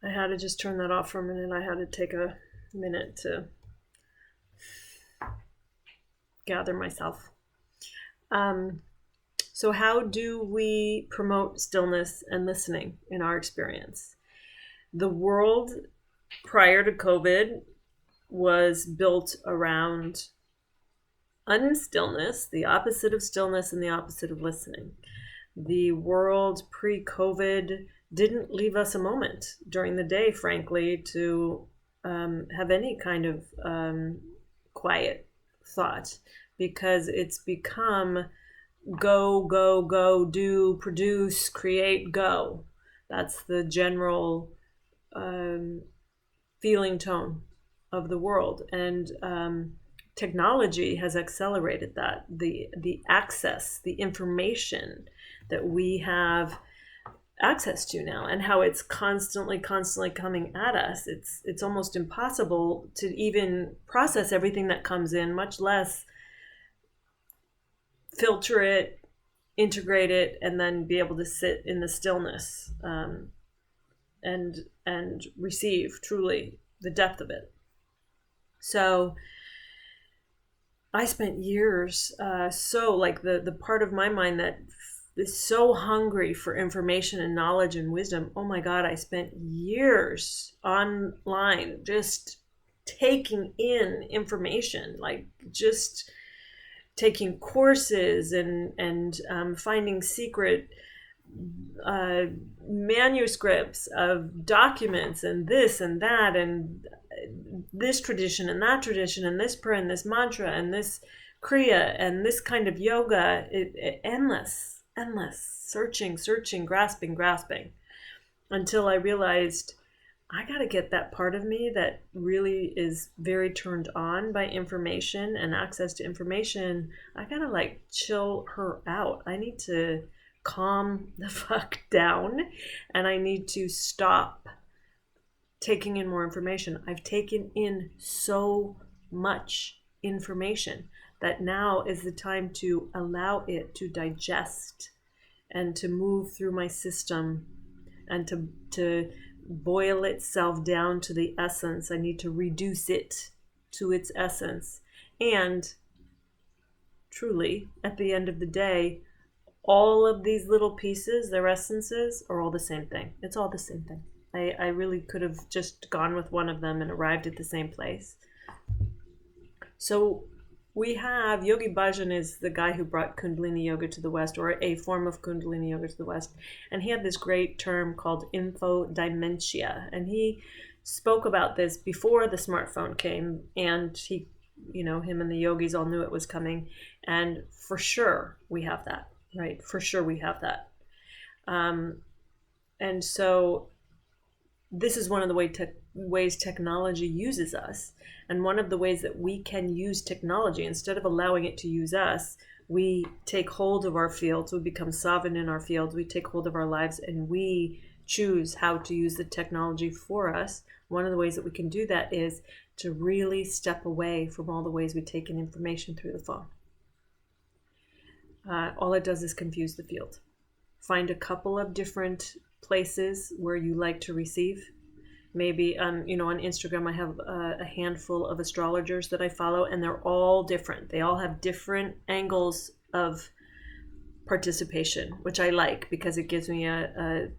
I had to just turn that off for a minute. I had to take a minute to gather myself. So how do we promote stillness and listening in our experience? The world prior to COVID was built around unstillness, the opposite of stillness and the opposite of listening. The world pre-COVID didn't leave us a moment during the day, frankly, to have any kind of quiet thought, because it's become go, go, go, do, produce, create, go. That's the general feeling tone of the world. And technology has accelerated that. The access, the information that we have access to now, and how it's constantly coming at us. It's almost impossible to even process everything that comes in, much less filter it, integrate it, and then be able to sit in the stillness and receive truly the depth of it. So I spent years, the part of my mind that is so hungry for information and knowledge and wisdom. Oh my God, I spent years online just taking in information, like just taking courses and finding secret manuscripts of documents and this and that and this tradition and that tradition and this prayer and this mantra and this kriya and this kind of yoga. Endless searching, grasping, until I realized I got to get that part of me that really is very turned on by information and access to information. I got to chill her out. I need to calm the fuck down, and I need to stop taking in more information. I've taken in so much information that now is the time to allow it to digest and to move through my system and to boil itself down to the essence. I need to reduce it to its essence. And truly, at the end of the day, all of these little pieces, their essences, are all the same thing. It's all the same thing. I really could have just gone with one of them and arrived at the same place. So we have Yogi Bhajan is the guy who brought Kundalini Yoga to the West, or a form of Kundalini Yoga to the West. And he had this great term called infodimensia. And he spoke about this before the smartphone came. And he, him and the yogis all knew it was coming. And for sure we have that, right? For sure we have that. And so this is one of the ways technology uses us. And one of the ways that we can use technology, instead of allowing it to use us, we take hold of our fields, we become sovereign in our fields, we take hold of our lives, and we choose how to use the technology for us. One of the ways that we can do that is to really step away from all the ways we take in information through the phone. All it does is confuse the field. Find a couple of different places where you like to receive. Maybe, on Instagram, I have a handful of astrologers that I follow, and they're all different. They all have different angles of participation, which I like because it gives me a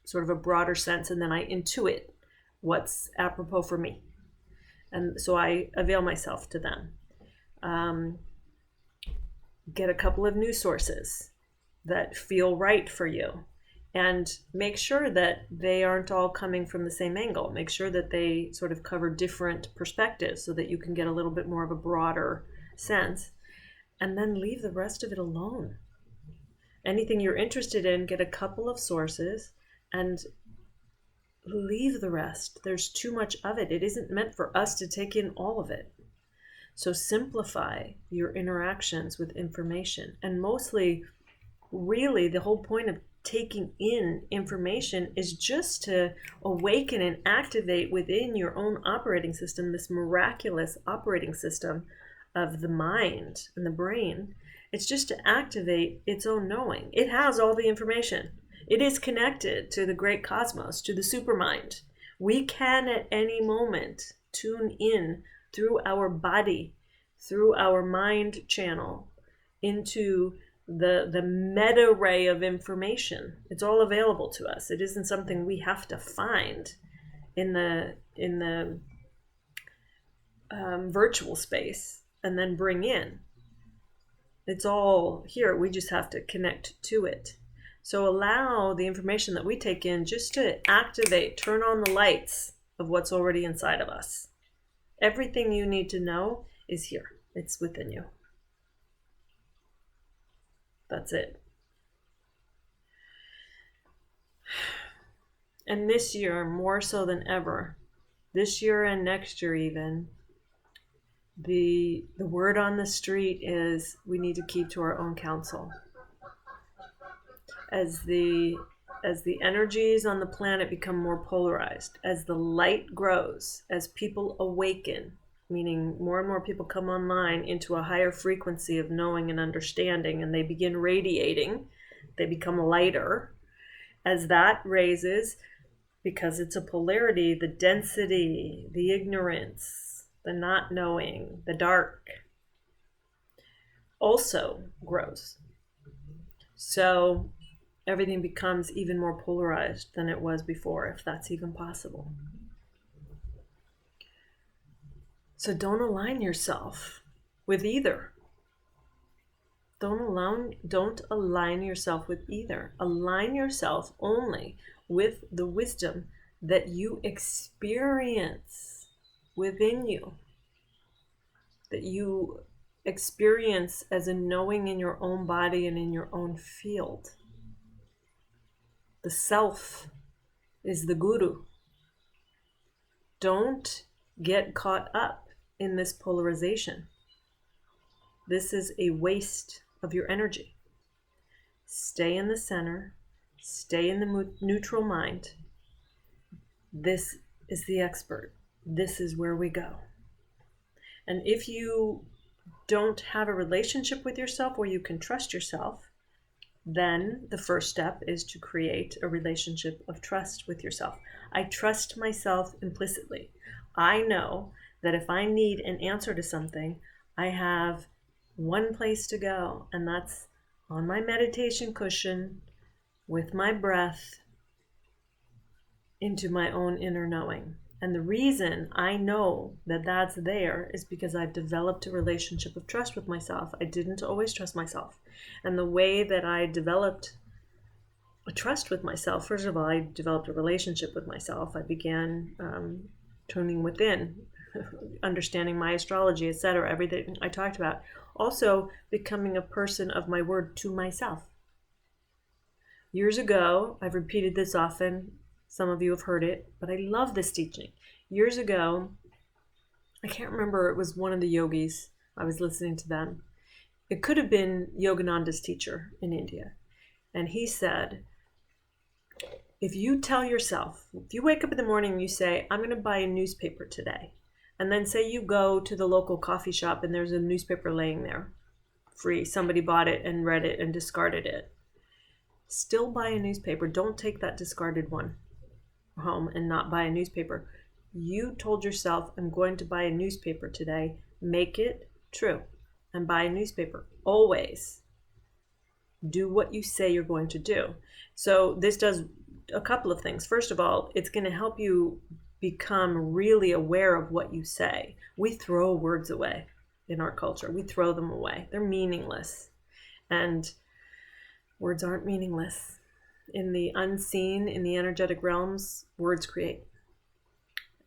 sort of a broader sense, and then I intuit what's apropos for me. And so I avail myself to them. Get a couple of news sources that feel right for you. And make sure that they aren't all coming from the same angle. Make sure that they sort of cover different perspectives so that you can get a little bit more of a broader sense. And then leave the rest of it alone. Anything you're interested in, get a couple of sources and leave the rest. There's too much of it. It isn't meant for us to take in all of it. So simplify your interactions with information. And mostly, really, the whole point of taking in information is just to awaken and activate within your own operating system, this miraculous operating system of the mind and the brain. It's just to activate its own knowing. It has all the information. It is connected to the great cosmos, to the supermind. We can at any moment tune in through our body, through our mind channel, into the meta ray of information. It's all available to us. It isn't something we have to find in the virtual space and then bring in. It's all here. We just have to connect to it. So allow the information that we take in just to activate, turn on the lights of what's already inside of us. Everything you need to know is here. It's within you. That's it. And this year, more so than ever, this year and next year even, the word on the street is we need to keep to our own counsel. As the energies on the planet become more polarized, as the light grows, as people awaken, meaning more and more people come online into a higher frequency of knowing and understanding, and they begin radiating, they become lighter. As that raises, because it's a polarity, the density, the ignorance, the not knowing, the dark also grows. So everything becomes even more polarized than it was before, if that's even possible. So don't align yourself with either. Don't align yourself with either. Align yourself only with the wisdom that you experience within you, that you experience as a knowing in your own body and in your own field. The self is the guru. Don't get caught up in this polarization. This is a waste of your energy. Stay in the center. Stay in the neutral mind. This is the expert. This is where we go. And if you don't have a relationship with yourself where you can trust yourself, then the first step is to create a relationship of trust with yourself. I trust myself implicitly. I know that if I need an answer to something, I have one place to go, and that's on my meditation cushion with my breath into my own inner knowing. And the reason I know that that's there is because I've developed a relationship of trust with myself. I didn't always trust myself. And the way that I developed a trust with myself, first of all, I developed a relationship with myself. I began tuning within, understanding my astrology, etc., everything I talked about. Also, becoming a person of my word to myself. Years ago, I've repeated this often, some of you have heard it, but I love this teaching. Years ago, I can't remember, it was one of the yogis, I was listening to them. It could have been Yogananda's teacher in India. And he said, if you tell yourself, if you wake up in the morning and you say, I'm going to buy a newspaper today, and then say you go to the local coffee shop and there's a newspaper laying there, free, somebody bought it and read it and discarded it. Still buy a newspaper. Don't take that discarded one home and not buy a newspaper. You told yourself, I'm going to buy a newspaper today. Make it true and buy a newspaper. Always do what you say you're going to do. So this does a couple of things. First of all, it's going to help you become really aware of what you say. We throw words away in our culture. We throw them away. They're meaningless. And words aren't meaningless. In the unseen, in the energetic realms, words create.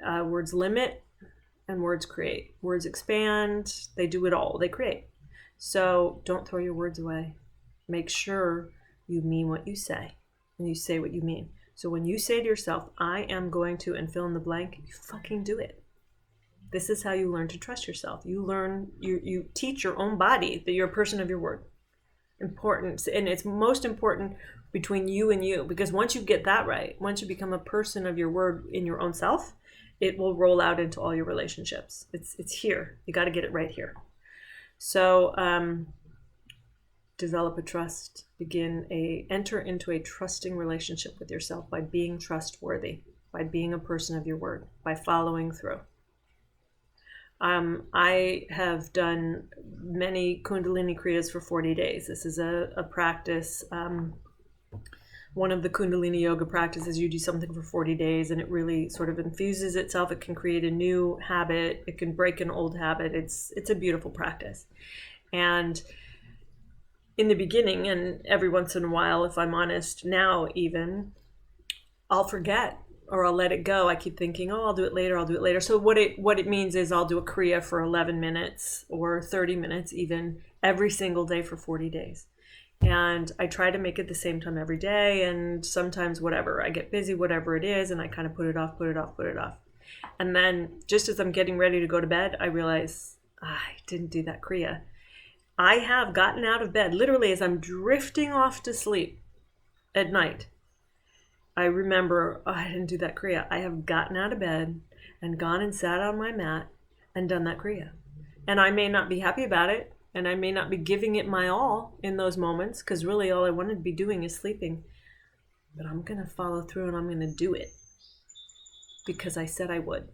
Words limit and words create. Words expand. They do it all. They create. So don't throw your words away. Make sure you mean what you say and you say what you mean. So when you say to yourself, I am going to, and fill in the blank, you fucking do it. This is how you learn to trust yourself. You teach your own body that you're a person of your word. Important. And it's most important between you and you, because once you get that right, once you become a person of your word in your own self, it will roll out into all your relationships. It's here. You got to get it right here. So develop a trust. Enter into a trusting relationship with yourself by being trustworthy. by being a person of your word, by following through. I have done many Kundalini Kriyas for 40 days. This is a practice. One of the Kundalini yoga practices, you do something for 40 days and it really sort of infuses itself. It can create a new habit. It can break an old habit. It's a beautiful practice. And in the beginning, and every once in a while, if I'm honest now even, I'll forget or I'll let it go. I keep thinking, oh, I'll do it later. So what it means is I'll do a Kriya for 11 minutes or 30 minutes even every single day for 40 days. And I try to make it the same time every day. And sometimes whatever, I get busy, whatever it is, and I kind of put it off. And then just as I'm getting ready to go to bed, I realize I didn't do that Kriya. I have gotten out of bed literally as I'm drifting off to sleep at night. I remember, oh, I didn't do that Kriya. I have gotten out of bed and gone and sat on my mat and done that Kriya. And I may not be happy about it, and I may not be giving it my all in those moments, because really all I wanted to be doing is sleeping. But I'm going to follow through and I'm going to do it because I said I would.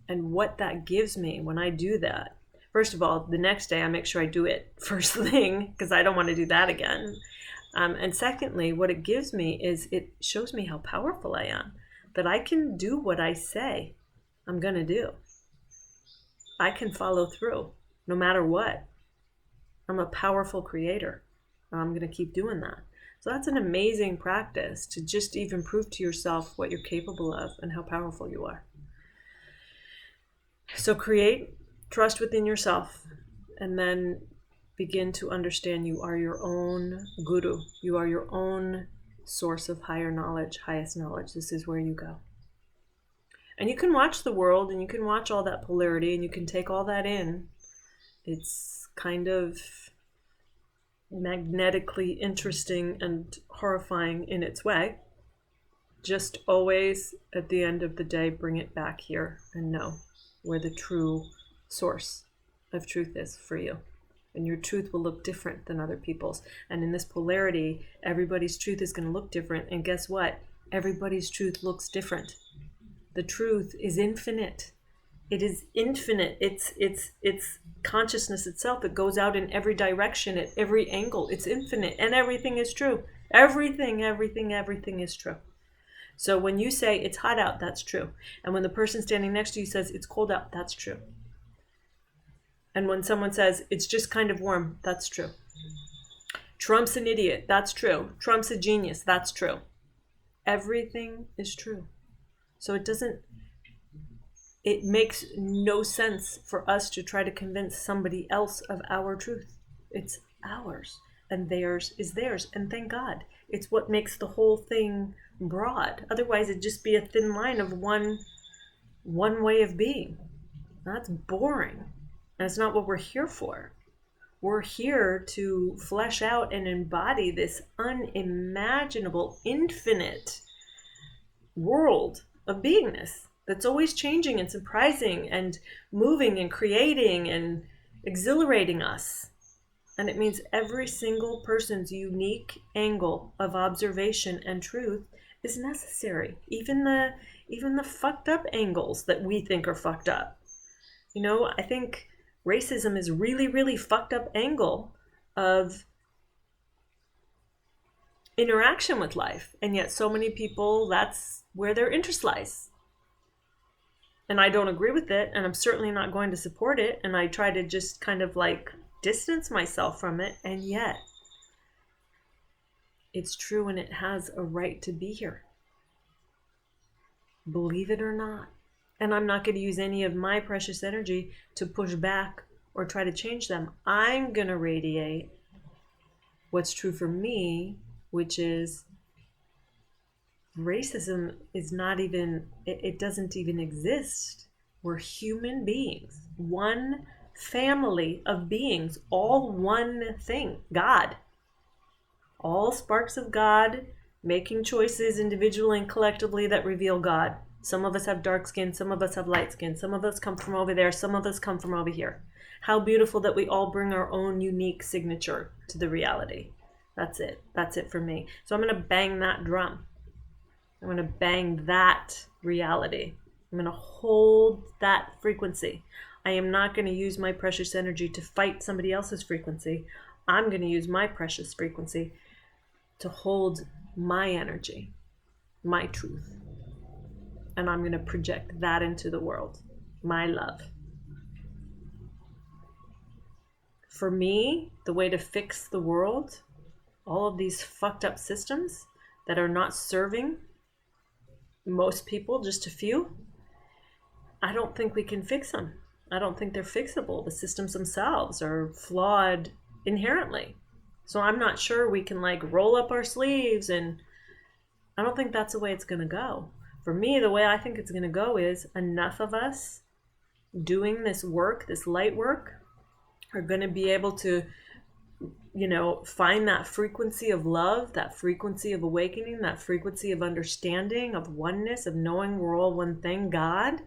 And what that gives me when I do that, first of all, the next day I make sure I do it first thing because I don't want to do that again. And secondly, what it gives me is it shows me how powerful I am, that I can do what I say I'm going to do. I can follow through no matter what. I'm a powerful creator. I'm going to keep doing that. So that's an amazing practice to just even prove to yourself what you're capable of and how powerful you are. So create trust within yourself, and then begin to understand you are your own guru. You are your own source of higher knowledge, highest knowledge. This is where you go. And you can watch the world and you can watch all that polarity and you can take all that in. It's kind of magnetically interesting and horrifying in its way. Just always at the end of the day, bring it back here and know where the true source of truth is for you. And your truth will look different than other people's. And in this polarity, everybody's truth is going to look different. And guess what? Everybody's truth looks different. The truth is infinite. It is infinite. It's consciousness itself. It goes out in every direction, at every angle. It's infinite. And everything is true. Everything is true. So when you say it's hot out, that's true. And when the person standing next to you says it's cold out, that's true. And when someone says, it's just kind of warm, that's true. Trump's an idiot, that's true. Trump's a genius, that's true. Everything is true. So it makes no sense for us to try to convince somebody else of our truth. It's ours, and theirs is theirs, and thank God. It's what makes the whole thing broad. Otherwise, it'd just be a thin line of one way of being. That's boring. That's not what we're here for. We're here to flesh out and embody this unimaginable, infinite world of beingness that's always changing and surprising and moving and creating and exhilarating us. And it means every single person's unique angle of observation and truth is necessary. Even the fucked up angles that we think are fucked up. You know, I think racism is really fucked up angle of interaction with life. And yet so many people, that's where their interest lies. And I don't agree with it, and I'm certainly not going to support it. And I try to just kind of like distance myself from it. And yet it's true, and it has a right to be here. Believe it or not. And I'm not going to use any of my precious energy to push back or try to change them. I'm going to radiate what's true for me, which is racism is not even, it doesn't even exist. We're human beings. One family of beings, all one thing, God. All sparks of God, making choices individually and collectively that reveal God. Some of us have dark skin, some of us have light skin, some of us come from over there, some of us come from over here. How beautiful that we all bring our own unique signature to the reality. That's it. That's it for me. So I'm going to bang that drum. I'm going to bang that reality. I'm going to hold that frequency. I am not going to use my precious energy to fight somebody else's frequency. I'm going to use my precious frequency to hold my energy, my truth. And I'm going to project that into the world, my love. For me, the way to fix the world, all of these fucked up systems that are not serving most people, just a few, I don't think we can fix them. I don't think they're fixable. The systems themselves are flawed inherently. So I'm not sure we can like roll up our sleeves, and I don't think that's the way it's going to go. For me, the way I think it's going to go is enough of us doing this work, this light work, are going to be able to, find that frequency of love, that frequency of awakening, that frequency of understanding, of oneness, of knowing we're all one thing, God.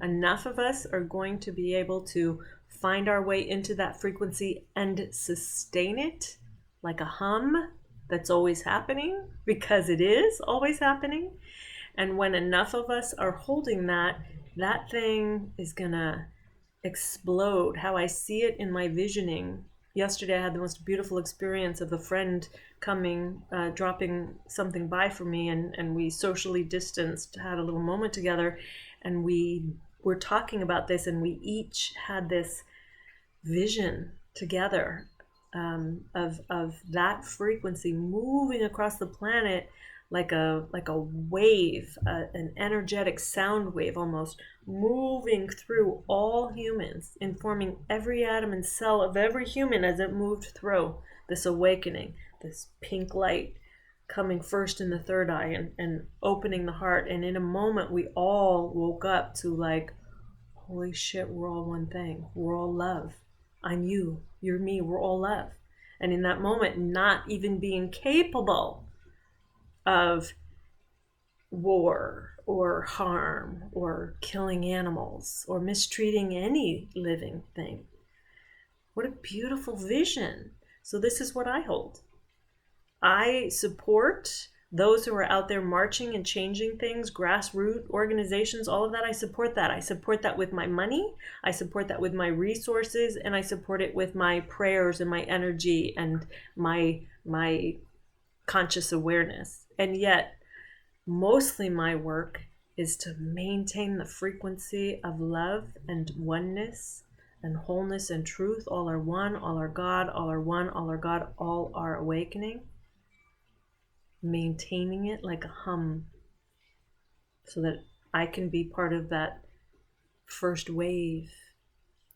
Enough of us are going to be able to find our way into that frequency and sustain it like a hum that's always happening, because it is always happening. And when enough of us are holding that, that thing is gonna explode. How I see it in my visioning. Yesterday I had the most beautiful experience of a friend coming, dropping something by for me, and we socially distanced, had a little moment together, and we were talking about this, and we each had this vision together of that frequency moving across the planet like a wave, an energetic sound wave almost, moving through all humans, informing every atom and cell of every human as it moved through this awakening, this pink light coming first in the third eye and opening the heart. And in a moment, we all woke up to like, holy shit, we're all one thing. We're all love. I'm you, you're me, we're all love. And in that moment, not even being capable of war or harm or killing animals or mistreating any living thing. What a beautiful vision. So this is what I hold. I support those who are out there marching and changing things, grassroots organizations, all of that. I support that. I support that with my money. I support that with my resources, and I support it with my prayers and my energy and my conscious awareness. And yet, mostly my work is to maintain the frequency of love and oneness and wholeness and truth. All are one, all are God, all are one, all are God, all are awakening. Maintaining it like a hum so that I can be part of that first wave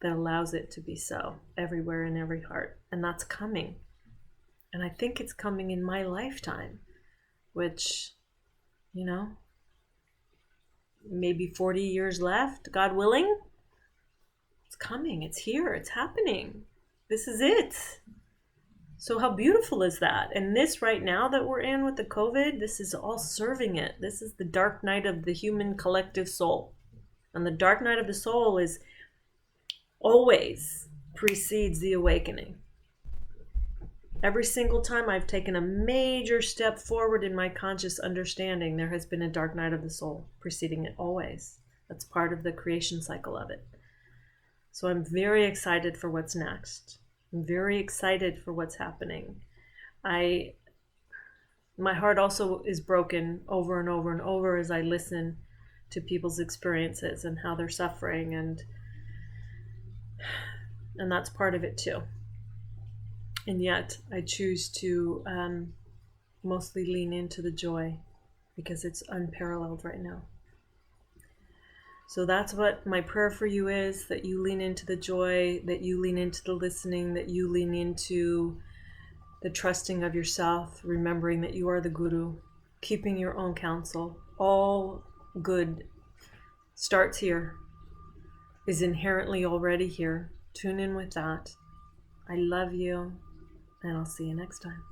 that allows it to be so everywhere in every heart. And that's coming. And I think it's coming in my lifetime, which, maybe 40 years left, God willing. It's coming. It's here. It's happening. This is it. So how beautiful is that? And this right now that we're in with the COVID, this is all serving it. This is the dark night of the human collective soul. And the dark night of the soul is always precedes the awakening. Every single time I've taken a major step forward in my conscious understanding, there has been a dark night of the soul preceding it always. That's part of the creation cycle of it. So I'm very excited for what's next. I'm very excited for what's happening. My heart also is broken over and over and over as I listen to people's experiences and how they're suffering, and that's part of it too. And yet I choose to mostly lean into the joy because it's unparalleled right now. So that's what my prayer for you is, that you lean into the joy, that you lean into the listening, that you lean into the trusting of yourself, remembering that you are the guru, keeping your own counsel. All good starts here, is inherently already here. Tune in with that. I love you, and I'll see you next time.